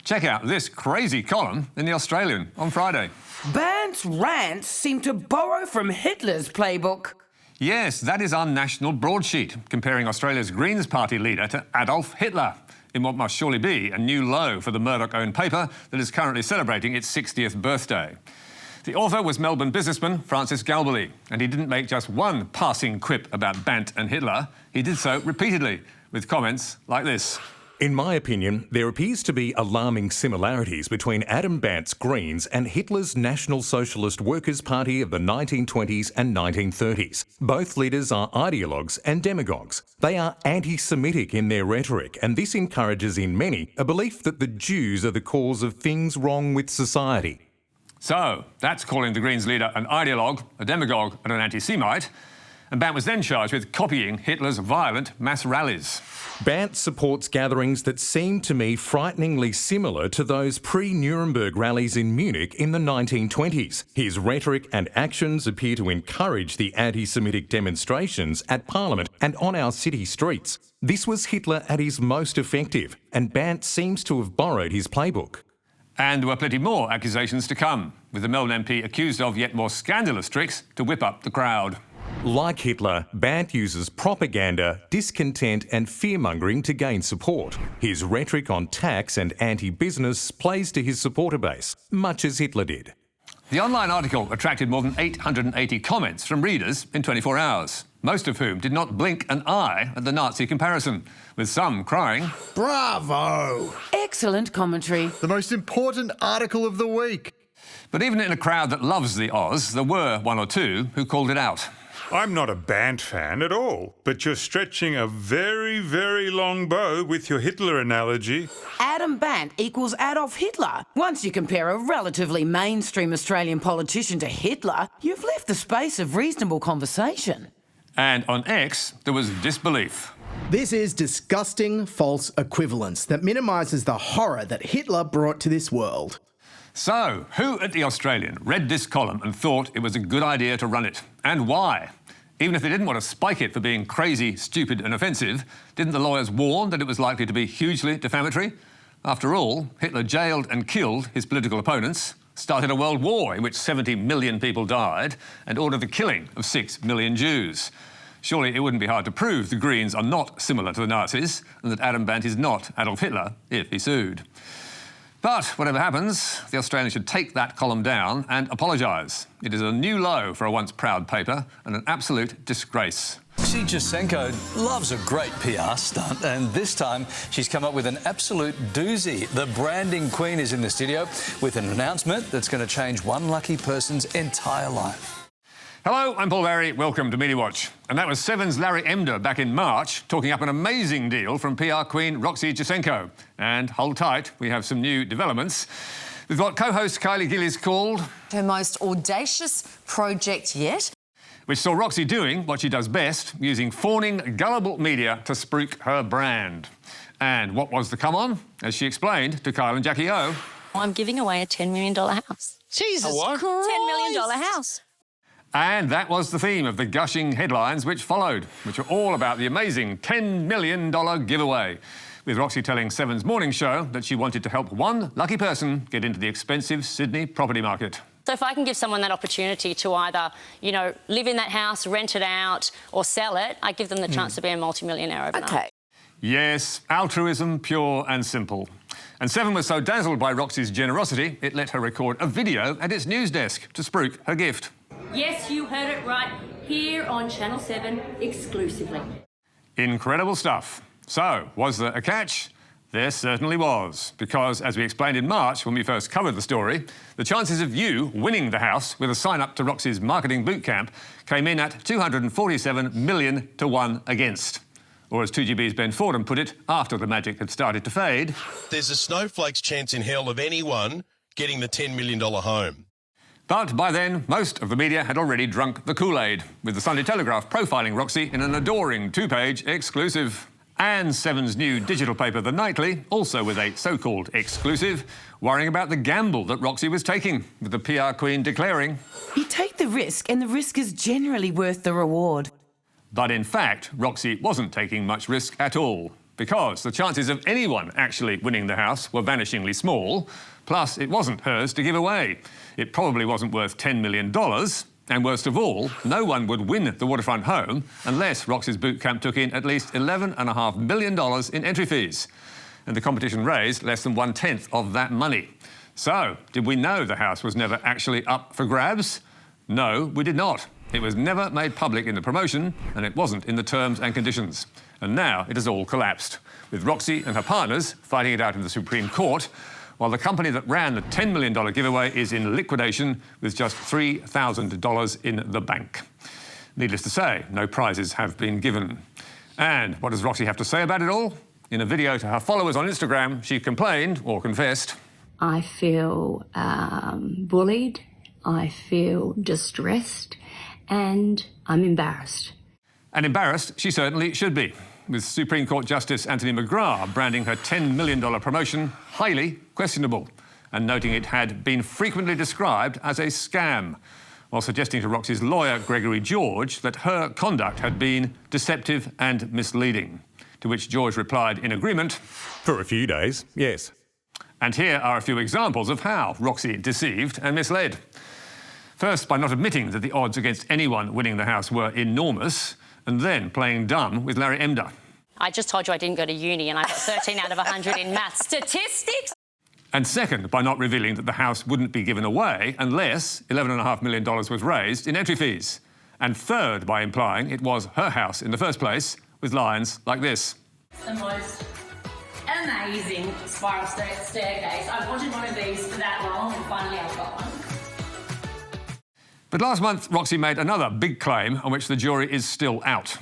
Check out this crazy column in The Australian on Friday. Bandt's rants seem to borrow from Hitler's playbook. Yes, that is our national broadsheet, comparing Australia's Greens Party leader to Adolf Hitler, in what must surely be a new low for the Murdoch-owned paper that is currently celebrating its 60th birthday. The author was Melbourne businessman Francis Galbally, and he didn't make just one passing quip about Bandt and Hitler. He did so repeatedly, with comments like this. In my opinion, there appears to be alarming similarities between Adam Bandt's Greens and Hitler's National Socialist Workers' Party of the 1920s and 1930s. Both leaders are ideologues and demagogues. They are anti-Semitic in their rhetoric, and this encourages in many a belief that the Jews are the cause of things wrong with society. So, that's calling the Greens leader an ideologue, a demagogue and an anti-Semite. And Bandt was then charged with copying Hitler's violent mass rallies. Bandt supports gatherings that seem to me frighteningly similar to those pre-Nuremberg rallies in Munich in the 1920s. His rhetoric and actions appear to encourage the anti-Semitic demonstrations at Parliament and on our city streets. This was Hitler at his most effective, and Bandt seems to have borrowed his playbook. And there were plenty more accusations to come, with the Melbourne MP accused of yet more scandalous tricks to whip up the crowd. Like Hitler, Bandt uses propaganda, discontent and fear-mongering to gain support. His rhetoric on tax and anti-business plays to his supporter base, much as Hitler did. The online article attracted more than 880 comments from readers in 24 hours, most of whom did not blink an eye at the Nazi comparison, with some crying, "Bravo! Excellent commentary. The most important article of the week." But even in a crowd that loves the Oz, there were one or two who called it out. I'm not a Bandt fan at all, but you're stretching a very, very long bow with your Hitler analogy. Adam Bandt equals Adolf Hitler. Once you compare a relatively mainstream Australian politician to Hitler, you've left the space of reasonable conversation. And on X, there was disbelief. This is disgusting false equivalence that minimises the horror that Hitler brought to this world. So, who at The Australian read this column and thought it was a good idea to run it? And why? Even if they didn't want to spike it for being crazy, stupid and offensive, didn't the lawyers warn that it was likely to be hugely defamatory? After all, Hitler jailed and killed his political opponents, started a world war in which 70 million people died, and ordered the killing of 6 million Jews. Surely it wouldn't be hard to prove the Greens are not similar to the Nazis, and that Adam Bandt is not Adolf Hitler if he sued. But whatever happens, The Australian should take that column down and apologise. It is a new low for a once proud paper and an absolute disgrace. Roxy Jacenko loves a great PR stunt, and this time she's come up with an absolute doozy. The branding queen is in the studio with an announcement that's going to change one lucky person's entire life. Hello, I'm Paul Barry. Welcome to Media Watch. And that was Seven's Larry Emder back in March, talking up an amazing deal from PR queen Roxy Jacenko. And hold tight, we have some new developments. With what co-host Kylie Gillies called her most audacious project yet, which saw Roxy doing what she does best, using fawning, gullible media to spruik her brand. And what was the come-on? As she explained to Kyle and Jackie O. I'm giving away a $10 million house. Jesus Christ! $10 million house. And that was the theme of the gushing headlines which followed, which were all about the amazing $10 million giveaway, with Roxy telling Seven's morning show that she wanted to help one lucky person get into the expensive Sydney property market. So if I can give someone that opportunity to either, live in that house, rent it out or sell it, I give them the chance to be a multimillionaire overnight. Okay. Yes, altruism, pure and simple. And Seven was so dazzled by Roxy's generosity, it let her record a video at its news desk to spruik her gift. Yes, you heard it right, here on Channel 7 exclusively. Incredible stuff. So, was there a catch? There certainly was, because as we explained in March when we first covered the story, the chances of you winning the house with a sign-up to Roxy's marketing bootcamp came in at 247 million to 1 against. Or as 2GB's Ben Fordham put it, after the magic had started to fade, there's a snowflake's chance in hell of anyone getting the $10 million home. But by then, most of the media had already drunk the Kool-Aid, with the Sunday Telegraph profiling Roxy in an adoring 2-page exclusive. And Seven's new digital paper, The Nightly, also with a so-called exclusive, worrying about the gamble that Roxy was taking, with the PR queen declaring, You take the risk, and the risk is generally worth the reward. But in fact, Roxy wasn't taking much risk at all. because the chances of anyone actually winning the house were vanishingly small, plus it wasn't hers to give away. It probably wasn't worth $10 million, and worst of all, no one would win the waterfront home unless Roxy's boot camp took in at least $11.5 million in entry fees. And the competition raised less than 1/10 of that money. So, did we know the house was never actually up for grabs? No, we did not. It was never made public in the promotion, and it wasn't in the terms and conditions. And now it has all collapsed, with Roxy and her partners fighting it out in the Supreme Court, while the company that ran the $10 million giveaway is in liquidation with just $3,000 in the bank. Needless to say, no prizes have been given. And what does Roxy have to say about it all? In a video to her followers on Instagram, she complained, or confessed, I feel bullied, I feel distressed, and I'm embarrassed. And embarrassed she certainly should be, with Supreme Court Justice Anthony McGrath branding her $10 million promotion highly questionable and noting it had been frequently described as a scam, while suggesting to Roxy's lawyer, Gregory George, that her conduct had been deceptive and misleading, to which George replied in agreement, For a few days, yes. And here are a few examples of how Roxy deceived and misled. First, by not admitting that the odds against anyone winning the house were enormous, and then playing dumb with Larry Emder. I just told you I didn't go to uni and I got 13 out of 100 in maths. Statistics? And second, by not revealing that the house wouldn't be given away unless $11.5 million was raised in entry fees. And third, by implying it was her house in the first place, with lines like this. The most amazing spiral staircase. I've wanted one of these for that long and finally I've got one. But last month, Roxy made another big claim on which the jury is still out.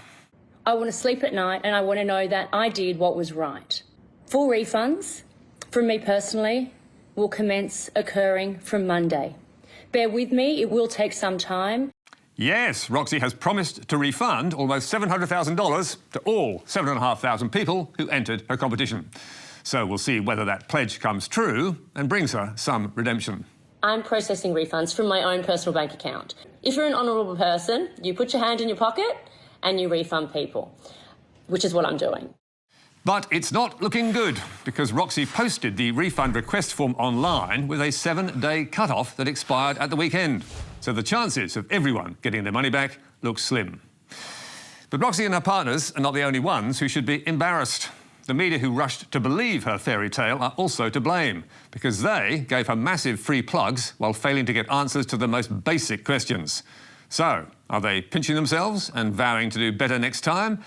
I want to sleep at night and I want to know that I did what was right. Full refunds, from me personally, will commence occurring from Monday. Bear with me, it will take some time. Yes, Roxy has promised to refund almost $700,000 to all 7,500 people who entered her competition. So we'll see whether that pledge comes true and brings her some redemption. I'm processing refunds from my own personal bank account. If you're an honourable person, you put your hand in your pocket and you refund people, which is what I'm doing. But it's not looking good, because Roxy posted the refund request form online with a 7-day cut-off that expired at the weekend. So the chances of everyone getting their money back look slim. But Roxy and her partners are not the only ones who should be embarrassed. The media who rushed to believe her fairy tale are also to blame, because they gave her massive free plugs while failing to get answers to the most basic questions. So, are they pinching themselves and vowing to do better next time?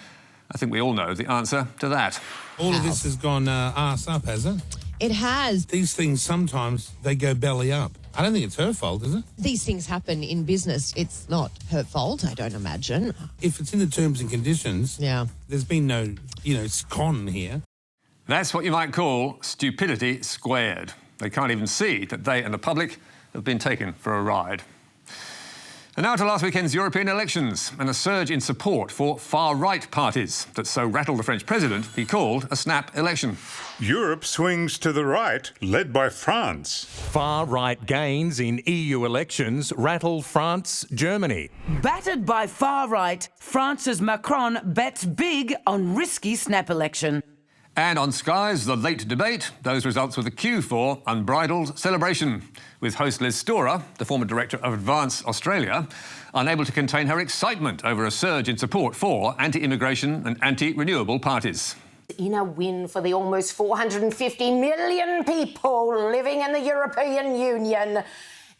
I think we all know the answer to that. All of this has gone arse up, has it? It has. These things, sometimes, they go belly up. I don't think it's her fault, is it? These things happen in business. It's not her fault, I don't imagine. If it's in the terms and conditions, there's been no, con here. That's what you might call stupidity squared. They can't even see that they and the public have been taken for a ride. And now to last weekend's European elections and a surge in support for far-right parties that so rattled the French president he called a snap election. Europe swings to the right, led by France. Far-right gains in EU elections rattle France, Germany. Battered by far-right, France's Macron bets big on risky snap election. And on Sky's The Late Debate, those results were the cue for unbridled celebration, with host Liz Storer, the former director of Advance Australia, unable to contain her excitement over a surge in support for anti-immigration and anti-renewable parties. In a win for the almost 450 million people living in the European Union,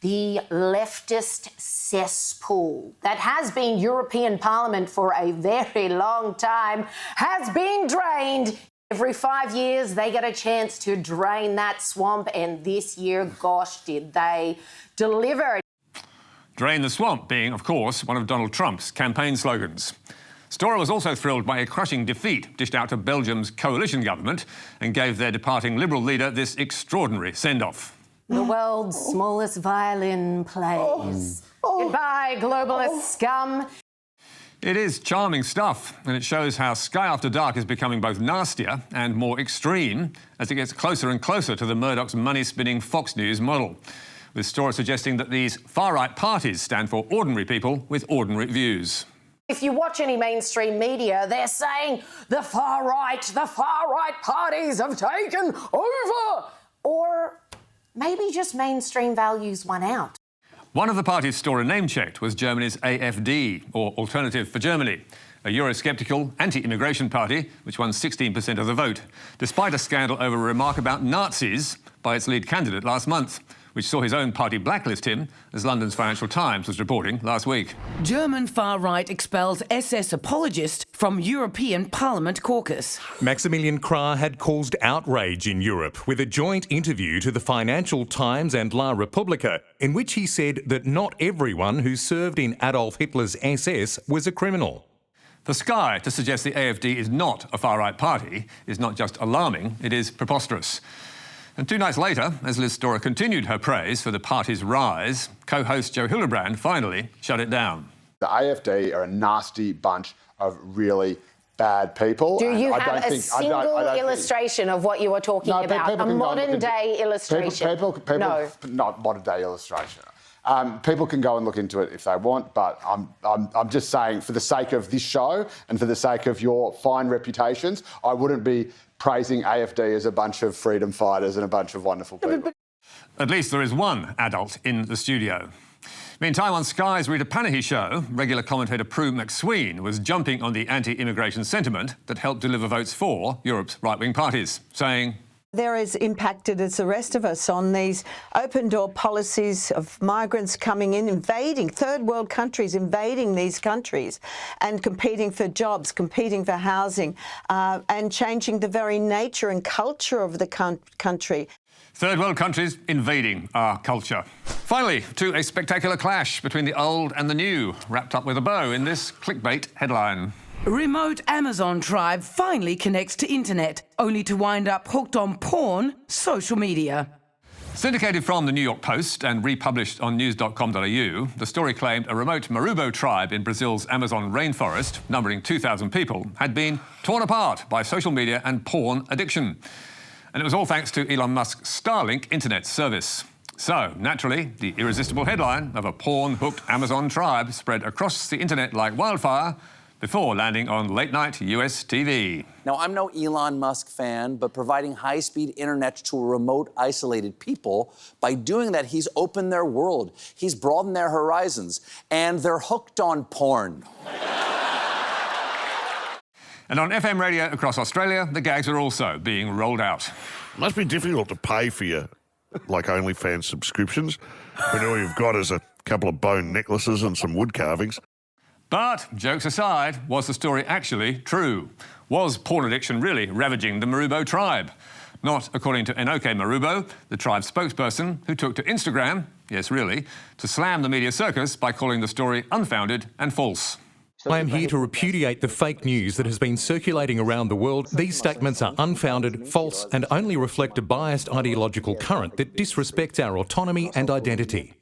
the leftist cesspool that has been European Parliament for a very long time has been drained. Every 5 years, they get a chance to drain that swamp, and this year, gosh, did they deliver. Drain the swamp being, of course, one of Donald Trump's campaign slogans. Storer was also thrilled by a crushing defeat dished out to Belgium's coalition government and gave their departing Liberal leader this extraordinary send-off. The world's smallest violin plays. Goodbye, globalist scum. It is charming stuff, and it shows how Sky After Dark is becoming both nastier and more extreme as it gets closer and closer to the Murdoch's money-spinning Fox News model, with Storer suggesting that these far-right parties stand for ordinary people with ordinary views. If you watch any mainstream media, they're saying the far right parties have taken over. Or maybe just mainstream values won out. One of the parties Storer name-checked was Germany's AfD, or Alternative for Germany, a Eurosceptical, anti-immigration party which won 16% of the vote, despite a scandal over a remark about Nazis by its lead candidate last month, which saw his own party blacklist him, as London's Financial Times was reporting last week. German far-right expels SS apologist from European Parliament caucus. Maximilian Krah had caused outrage in Europe with a joint interview to the Financial Times and La Repubblica, in which he said that not everyone who served in Adolf Hitler's SS was a criminal. For Sky to suggest the AfD is not a far-right party is not just alarming, it is preposterous. And 2 nights later, as Liz Storer continued her praise for the party's rise, co-host Joe Hildebrand finally shut it down. The AfD are a nasty bunch of really bad people. Do you have a single illustration of what you are talking about? A modern-day illustration? No. Not modern-day illustration. People can go and look into it if they want, but I'm just saying, for the sake of this show and for the sake of your fine reputations, I wouldn't be praising AfD as a bunch of freedom fighters and a bunch of wonderful people. At least there is one adult in the studio. Meantime, on Sky's Rita Panahi show, regular commentator Prue McSween was jumping on the anti-immigration sentiment that helped deliver votes for Europe's right-wing parties, saying, they're as impacted as the rest of us on these open-door policies of migrants coming in, invading, third world countries invading these countries and competing for jobs, competing for housing, and changing the very nature and culture of the country. Third world countries invading our culture. Finally, to a spectacular clash between the old and the new, wrapped up with a bow in this clickbait headline. Remote Amazon tribe finally connects to internet, only to wind up hooked on porn, social media. Syndicated from the New York Post and republished on news.com.au, the story claimed a remote Marubo tribe in Brazil's Amazon rainforest, numbering 2,000 people, had been torn apart by social media and porn addiction. And it was all thanks to Elon Musk's Starlink internet service. So, naturally, the irresistible headline of a porn-hooked Amazon tribe spread across the internet like wildfire before landing on late-night US TV. Now, I'm no Elon Musk fan, but providing high-speed internet to remote, isolated people, by doing that, he's opened their world. He's broadened their horizons, and they're hooked on porn. And on FM radio across Australia, the gags are also being rolled out. It must be difficult to pay for your, OnlyFans subscriptions when all you've got is a couple of bone necklaces and some wood carvings. But, jokes aside, was the story actually true? Was porn addiction really ravaging the Marubo tribe? Not according to Enoke Marubo, the tribe's spokesperson, who took to Instagram, yes really, to slam the media circus by calling the story unfounded and false. I am here to repudiate the fake news that has been circulating around the world. These statements are unfounded, false, and only reflect a biased ideological current that disrespects our autonomy and identity.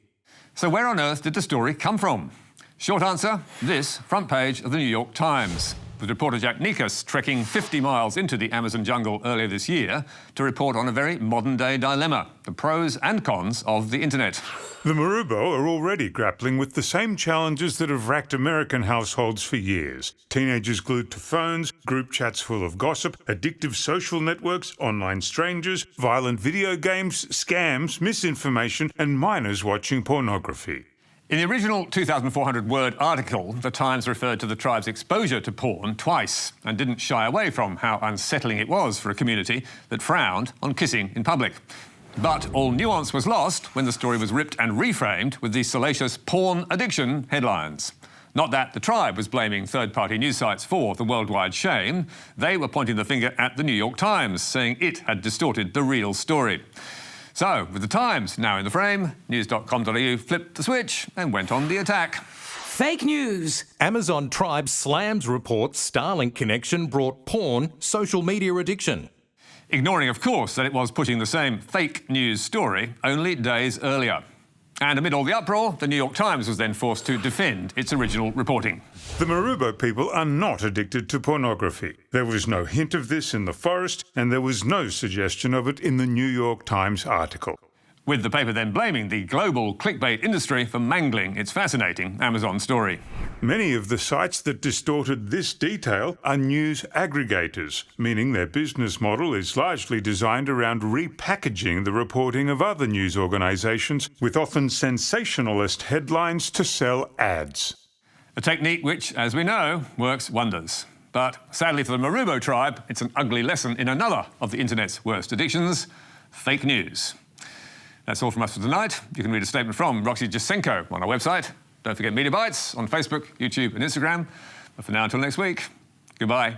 So where on earth did the story come from? Short answer, this front page of the New York Times, with reporter Jack Nikas trekking 50 miles into the Amazon jungle earlier this year to report on a very modern-day dilemma, the pros and cons of the internet. The Marubo are already grappling with the same challenges that have racked American households for years. Teenagers glued to phones, group chats full of gossip, addictive social networks, online strangers, violent video games, scams, misinformation, and minors watching pornography. In the original 2,400-word article, the Times referred to the tribe's exposure to porn twice and didn't shy away from how unsettling it was for a community that frowned on kissing in public. But all nuance was lost when the story was ripped and reframed with the salacious porn addiction headlines. Not that the tribe was blaming third-party news sites for the worldwide shame. They were pointing the finger at the New York Times, saying it had distorted the real story. So, with the Times now in the frame, news.com.au flipped the switch and went on the attack. Fake news. Amazon tribe slams reports Starlink connection brought porn social media addiction. Ignoring, of course, that it was putting the same fake news story only days earlier. And amid all the uproar, the New York Times was then forced to defend its original reporting. The Marubo people are not addicted to pornography. There was no hint of this in the forest, and there was no suggestion of it in the New York Times article. With the paper then blaming the global clickbait industry for mangling its fascinating Amazon story. Many of the sites that distorted this detail are news aggregators, meaning their business model is largely designed around repackaging the reporting of other news organisations with often sensationalist headlines to sell ads. A technique which, as we know, works wonders. But sadly for the Marubo tribe, it's an ugly lesson in another of the internet's worst addictions, fake news. That's all from us for tonight. You can read a statement from Roxy Jacenko on our website. Don't forget Media Bites on Facebook, YouTube and Instagram. But for now, until next week, goodbye.